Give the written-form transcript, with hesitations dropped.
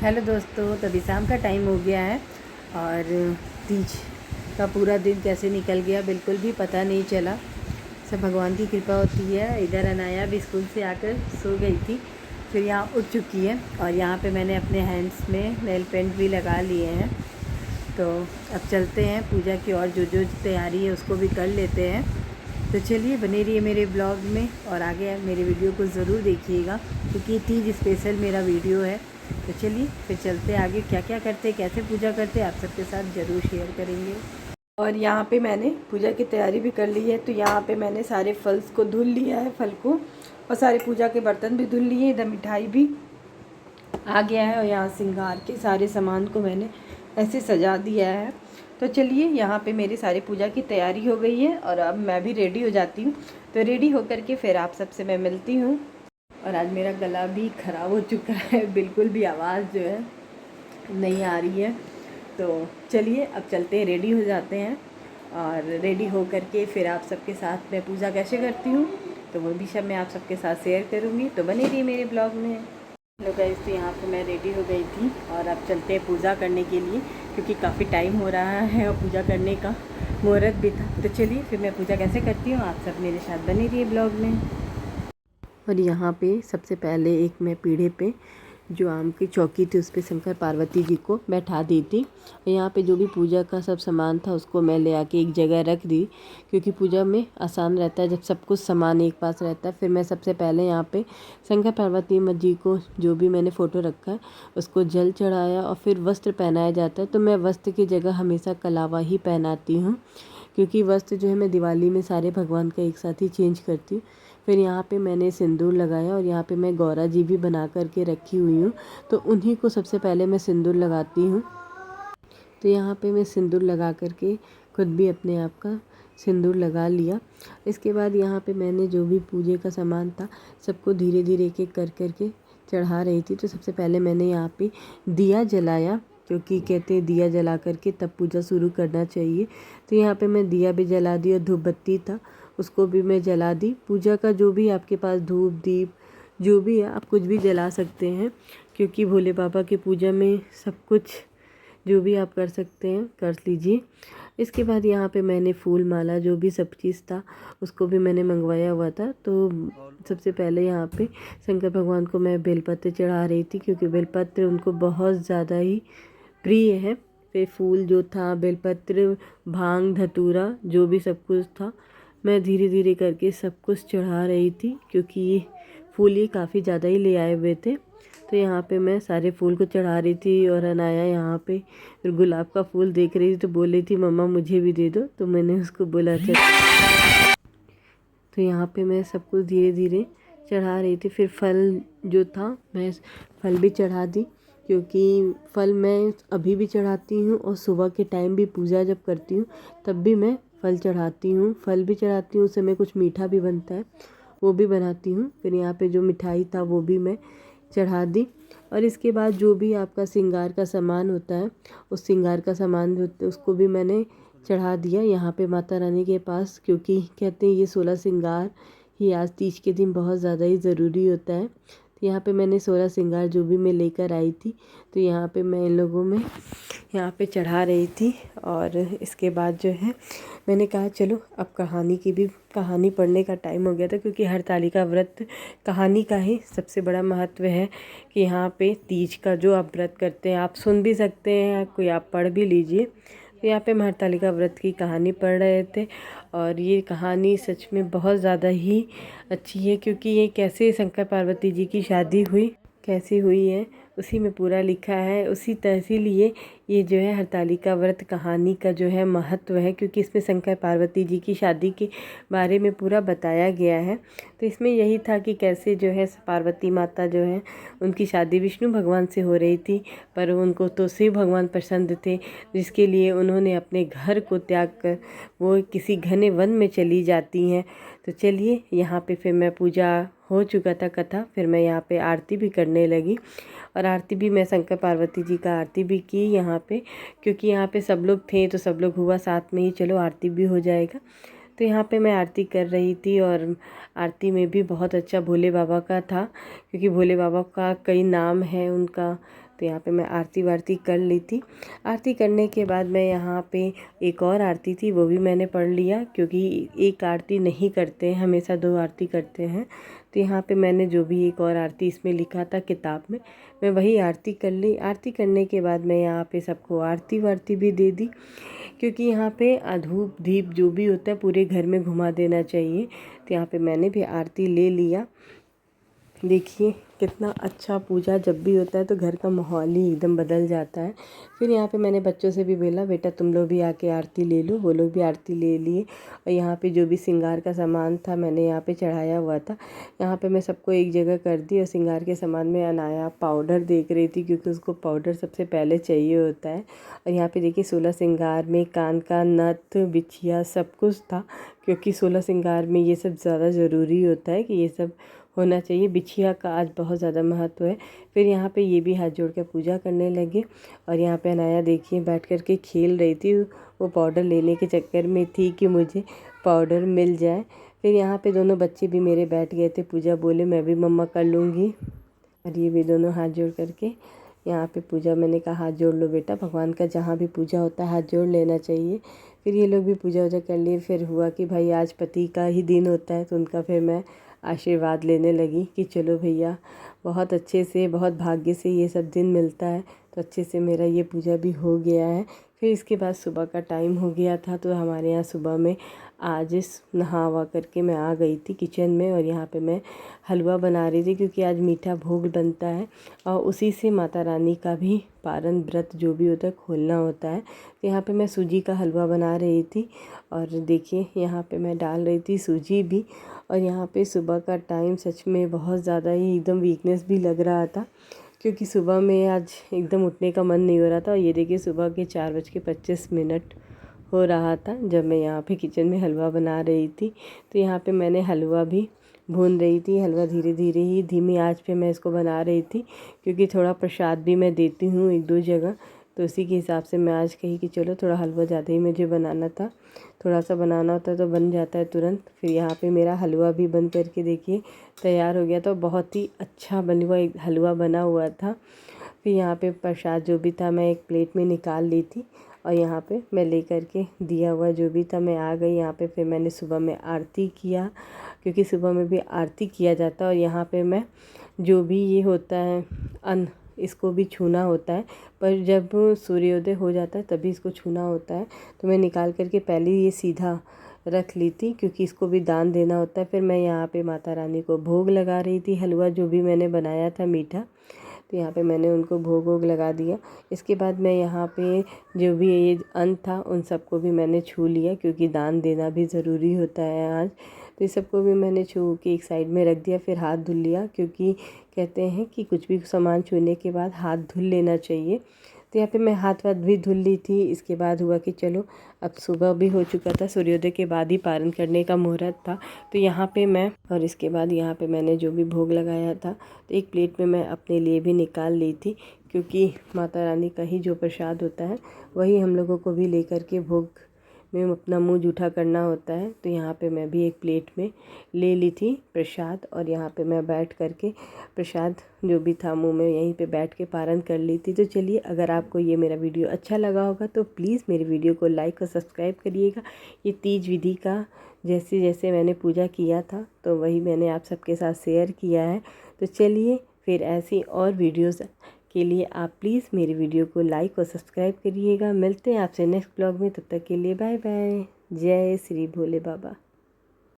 Hello दोस्तों, तभी शाम का टाइम हो गया है और तीज का पूरा दिन कैसे निकल गया बिल्कुल भी पता नहीं चला। सब भगवान की कृपा होती है। इधर अनाया भी स्कूल से आकर सो गई थी, फिर यहाँ उठ चुकी है और यहाँ पे मैंने अपने हैंड्स में नेल पेंट भी लगा लिए हैं। तो अब चलते हैं पूजा की और जो जो तैयारी है उसको भी कर लेते हैं। तो चलिए बने रहिए मेरे ब्लॉग में और आगे मेरे वीडियो को ज़रूर देखिएगा क्योंकि तीज स्पेशल मेरा वीडियो है। तो चलिए फिर चलते आगे, क्या क्या करते, कैसे पूजा करते आप सबके साथ ज़रूर शेयर करेंगे। और यहाँ पे मैंने पूजा की तैयारी भी कर ली है। तो यहाँ पे मैंने सारे फल्स को धुल लिया है, फल को, और सारे पूजा के बर्तन भी धुल लिए। इधर मिठाई भी आ गया है और यहाँ श्रृंगार के सारे सामान को मैंने ऐसे सजा दिया है। तो चलिए यहाँ पे मेरी सारी पूजा की तैयारी हो गई है और अब मैं भी रेडी हो जाती हूँ। तो रेडी होकर के फिर आप सबसे मैं मिलती हूँ। और आज मेरा गला भी ख़राब हो चुका है, बिल्कुल भी आवाज़ जो है नहीं आ रही है। तो चलिए अब चलते हैं, रेडी हो जाते हैं और रेडी हो करके फिर आप सबके साथ मैं पूजा कैसे करती हूँ तो वो भी सब मैं आप सबके साथ शेयर करूँगी। तो बने रहिए मेरे ब्लॉग में। हेलो गाइस, तो यहाँ पे मैं रेडी हो गई थी और अब चलते हैं पूजा करने के लिए क्योंकि काफ़ी टाइम हो रहा है और पूजा करने का मुहूर्त भी था। तो चलिए फिर मैं पूजा कैसे करती हूँ आप सब मेरे साथ बने रहिए ब्लॉग में। और यहाँ पे सबसे पहले एक मैं पीढ़े पे जो आम की चौकी थी उस पर शंकर पार्वती जी को बैठा दी थी। और यहाँ पे जो भी पूजा का सब सामान था उसको मैं ले आके एक जगह रख दी क्योंकि पूजा में आसान रहता है जब सब कुछ सामान एक पास रहता है। फिर मैं सबसे पहले यहाँ पे शंकर पार्वती जी को जो भी मैंने फ़ोटो रखा है उसको जल चढ़ाया और फिर वस्त्र पहनाया जाता है। तो मैं वस्त्र की जगह हमेशा कलावा ही पहनाती हूँ क्योंकि वस्त्र जो है मैं दिवाली में सारे भगवान का एक साथ ही चेंज करती हूँ। फिर यहाँ पे मैंने सिंदूर लगाया और यहाँ पे मैं गौरा जी भी बना करके रखी हुई हूँ, तो उन्हीं को सबसे पहले मैं सिंदूर लगाती हूँ। तो यहाँ पे मैं सिंदूर लगा करके खुद भी अपने आप का सिंदूर लगा लिया। इसके बाद यहाँ पे मैंने जो भी पूजे का सामान था सबको धीरे धीरे एक एक कर करके चढ़ा रही थी। तो सबसे पहले मैंने यहाँ पे दिया जलाया क्योंकि कहते हैं दिया जला करके तब पूजा शुरू करना चाहिए। तो यहाँ पे मैं दिया भी जला दी और धूप बत्ती था उसको भी मैं जला दी। पूजा का जो भी आपके पास धूप दीप जो भी है आप कुछ भी जला सकते हैं क्योंकि भोले बाबा की पूजा में सब कुछ जो भी आप कर सकते हैं कर लीजिए। इसके बाद यहाँ पे मैंने फूल माला जो भी सब चीज़ था उसको भी मैंने मंगवाया हुआ था। तो सबसे पहले यहाँ पे शंकर भगवान को मैं बेलपत्र चढ़ा रही थी क्योंकि बेलपत्र उनको बहुत ज़्यादा ही प्रिय है। फिर फूल जो था, बेलपत्र, भांग, धतूरा जो भी सब कुछ था मैं धीरे धीरे करके सब कुछ चढ़ा रही थी क्योंकि ये फूल ये काफ़ी ज़्यादा ही ले आए हुए थे। तो यहाँ पे मैं सारे फूल को चढ़ा रही थी और अनाया यहाँ पे गुलाब का फूल देख रही थी तो बोल रही थी मम्मा मुझे भी दे दो। तो मैंने उसको बोला था। तो यहाँ पे मैं सब कुछ धीरे धीरे चढ़ा रही थी। फिर फल जो था मैं फल भी चढ़ा दी क्योंकि फल मैं अभी भी चढ़ाती हूँ और सुबह के टाइम भी पूजा जब करती हूँ तब भी मैं फल चढ़ाती हूँ। फल भी चढ़ाती हूँ, उस समय कुछ मीठा भी बनता है वो भी बनाती हूँ। फिर यहाँ पे जो मिठाई था वो भी मैं चढ़ा दी। और इसके बाद जो भी आपका श्रृंगार का सामान होता है उस श्रृंगार का सामान जो उसको भी मैंने चढ़ा दिया यहाँ पे माता रानी के पास क्योंकि कहते हैं ये 16 श्रृंगार ही आज तीज के दिन बहुत ज़्यादा ही ज़रूरी होता है। तो यहाँ पे मैंने 16 श्रृंगार जो भी मैं लेकर आई थी तो यहाँ पे मैं इन लोगों में यहाँ पे चढ़ा रही थी। और इसके बाद जो है मैंने कहा चलो अब कहानी पढ़ने का टाइम हो गया था क्योंकि हरतालिका व्रत कहानी का ही सबसे बड़ा महत्व है कि यहाँ पे तीज का जो आप व्रत करते हैं आप सुन भी सकते हैं, कोई आप पढ़ भी लीजिए। तो यहाँ पे हम हरतालिका व्रत की कहानी पढ़ रहे थे और ये कहानी सच में बहुत ज़्यादा ही अच्छी है क्योंकि ये कैसे शंकर पार्वती जी की शादी हुई, कैसी हुई है उसी में पूरा लिखा है। उसी तरह इसीलिए ये जो है हरतालिका व्रत कहानी का जो है महत्व है क्योंकि इसमें शंकर पार्वती जी की शादी के बारे में पूरा बताया गया है। तो इसमें यही था कि कैसे जो है पार्वती माता जो है उनकी शादी विष्णु भगवान से हो रही थी पर उनको तो शिव भगवान पसंद थे जिसके लिए उन्होंने अपने घर को त्याग कर वो किसी घने वन में चली जाती हैं। तो चलिए यहाँ पे फिर मैं पूजा हो चुका था कथा, फिर मैं यहाँ पे आरती भी करने लगी और आरती भी मैं शंकर पार्वती जी का आरती भी की यहाँ पे क्योंकि यहाँ पे सब लोग थे तो सब लोग हुआ साथ में ही चलो आरती भी हो जाएगा। तो यहाँ पे मैं आरती कर रही थी और आरती में भी बहुत अच्छा भोले बाबा का था क्योंकि भोले बाबा का कई नाम है उनका। तो यहाँ पे मैं आरती वारती कर ली थी। आरती करने के बाद मैं यहाँ पे एक और आरती थी वो भी मैंने पढ़ लिया, क्योंकि एक आरती नहीं करते हैं, हमेशा 2 आरती करते हैं। तो यहाँ पे मैंने जो भी एक और आरती इसमें लिखा था किताब में, मैं वही आरती कर ली। आरती करने के बाद मैं यहाँ पे सबको आरती वारती भी दे दी, क्योंकि यहाँ पे धूप दीप जो भी होता है पूरे घर में घुमा देना चाहिए। तो यहाँ पे मैंने भी आरती ले लिया। देखिए कितना अच्छा पूजा जब भी होता है तो घर का माहौल ही एकदम बदल जाता है। फिर यहाँ पे मैंने बच्चों से भी बोला बेटा तुम लोग भी आके आरती ले लो, वो लोग भी आरती ले लिए। और यहाँ पे जो भी श्रृंगार का सामान था मैंने यहाँ पे चढ़ाया हुआ था, यहाँ पे मैं सबको एक जगह कर दी। और श्रृंगार के सामान में अनाया पाउडर देख रही थी, क्योंकि उसको पाउडर सबसे पहले चाहिए होता है। और यहाँ पे देखिए 16 श्रृंगार में कान का नथ बिछिया सब कुछ था, क्योंकि 16 श्रृंगार में ये सब ज़्यादा ज़रूरी होता है कि ये सब होना चाहिए। बिछिया का आज बहुत ज़्यादा महत्व है। फिर यहाँ पे ये भी हाथ जोड़ कर पूजा करने लगे। और यहाँ पे अनाया देखिए बैठ कर के खेल रही थी, वो पाउडर लेने के चक्कर में थी कि मुझे पाउडर मिल जाए। फिर यहाँ पे दोनों बच्चे भी मेरे बैठ गए थे, पूजा बोले मैं भी मम्मा कर लूँगी। और ये भी दोनों हाथ जोड़ करके यहाँ पे पूजा, मैंने कहा हाथ जोड़ लो बेटा, भगवान का जहाँ भी पूजा होता है हाथ जोड़ लेना चाहिए। फिर ये लोग भी पूजा वूजा कर लिए। फिर हुआ कि भाई आज पति का ही दिन होता है, तो उनका फिर मैं आशीर्वाद लेने लगी कि चलो भैया बहुत अच्छे से, बहुत भाग्य से ये सब दिन मिलता है। तो अच्छे से मेरा ये पूजा भी हो गया है। फिर इसके बाद सुबह का टाइम हो गया था, तो हमारे यहाँ सुबह में आज नहा वहा करके मैं आ गई थी किचन में। और यहाँ पे मैं हलवा बना रही थी, क्योंकि आज मीठा भोग बनता है और उसी से माता रानी का भी पारण व्रत जो भी होता है खोलना होता है। तो यहाँ पे मैं सूजी का हलवा बना रही थी। और देखिए यहाँ पे मैं डाल रही थी सूजी भी। और यहाँ पे सुबह का टाइम सच में बहुत ज़्यादा ही एकदम वीकनेस भी लग रहा था, क्योंकि सुबह में आज एकदम उठने का मन नहीं हो रहा था। और ये देखिए सुबह के 4:25 हो रहा था जब मैं यहाँ पे किचन में हलवा बना रही थी। तो यहाँ पे मैंने हलवा भी भून रही थी। हलवा धीरे धीरे ही धीमी आंच पे मैं इसको बना रही थी, क्योंकि थोड़ा प्रसाद भी मैं देती हूँ 1-2 जगह। तो उसी के हिसाब से मैं आज कही कि चलो थोड़ा हलवा ज़्यादा ही मुझे बनाना था, थोड़ा सा बनाना होता है तो बन जाता है तुरंत। फिर यहाँ पे मेरा हलवा भी बन करके देखिए तैयार हो गया था। बहुत ही अच्छा बना एक हलवा बना हुआ था। फिर यहाँ पे प्रसाद जो भी था मैं एक प्लेट में निकाल ली थी। और यहाँ पे मैं ले करके दिया हुआ जो भी था मैं आ गई यहाँ पे। फिर मैंने सुबह में आरती किया, क्योंकि सुबह में भी आरती किया जाता है। और यहाँ पे मैं जो भी ये होता है अन्न, इसको भी छूना होता है, पर जब सूर्योदय हो जाता है तभी इसको छूना होता है। तो मैं निकाल करके पहले ये सीधा रख ली थी, क्योंकि इसको भी दान देना होता है। फिर मैं यहाँ पे माता रानी को भोग लगा रही थी, हलवा जो भी मैंने बनाया था मीठा। तो यहाँ पे मैंने उनको भोग वोग लगा दिया। इसके बाद मैं यहाँ पे जो भी ये अन्न था उन सबको भी मैंने छू लिया, क्योंकि दान देना भी ज़रूरी होता है आज। तो इस सबको भी मैंने छू के एक साइड में रख दिया। फिर हाथ धुल लिया, क्योंकि कहते हैं कि कुछ भी सामान छूने के बाद हाथ धुल लेना चाहिए। तो यहाँ पे मैं हाथ वाथ भी धुल ली थी। इसके बाद हुआ कि चलो अब सुबह भी हो चुका था, सूर्योदय के बाद ही पारण करने का मुहूर्त था। तो यहाँ पे मैं, और इसके बाद यहाँ पे मैंने जो भी भोग लगाया था तो एक प्लेट में मैं अपने लिए भी निकाल ली थी, क्योंकि माता रानी का ही जो प्रसाद होता है वही हम लोगों को भी लेकर के भोग में अपना मुंह जूठा करना होता है। तो यहाँ पे मैं भी एक प्लेट में ले ली थी प्रसाद। और यहाँ पे मैं बैठ करके प्रसाद जो भी था मुंह में यहीं पे बैठ के पारण कर ली थी। तो चलिए, अगर आपको ये मेरा वीडियो अच्छा लगा होगा तो प्लीज़ मेरे वीडियो को लाइक और सब्सक्राइब करिएगा। ये तीज विधि का जैसे जैसे मैंने पूजा किया था तो वही मैंने आप सबके साथ शेयर किया है। तो चलिए, फिर ऐसी और वीडियोज़ के लिए आप प्लीज़ मेरी वीडियो को लाइक और सब्सक्राइब करिएगा। मिलते हैं आपसे नेक्स्ट ब्लॉग में, तब तक के लिए बाय बाय। जय श्री भोले बाबा।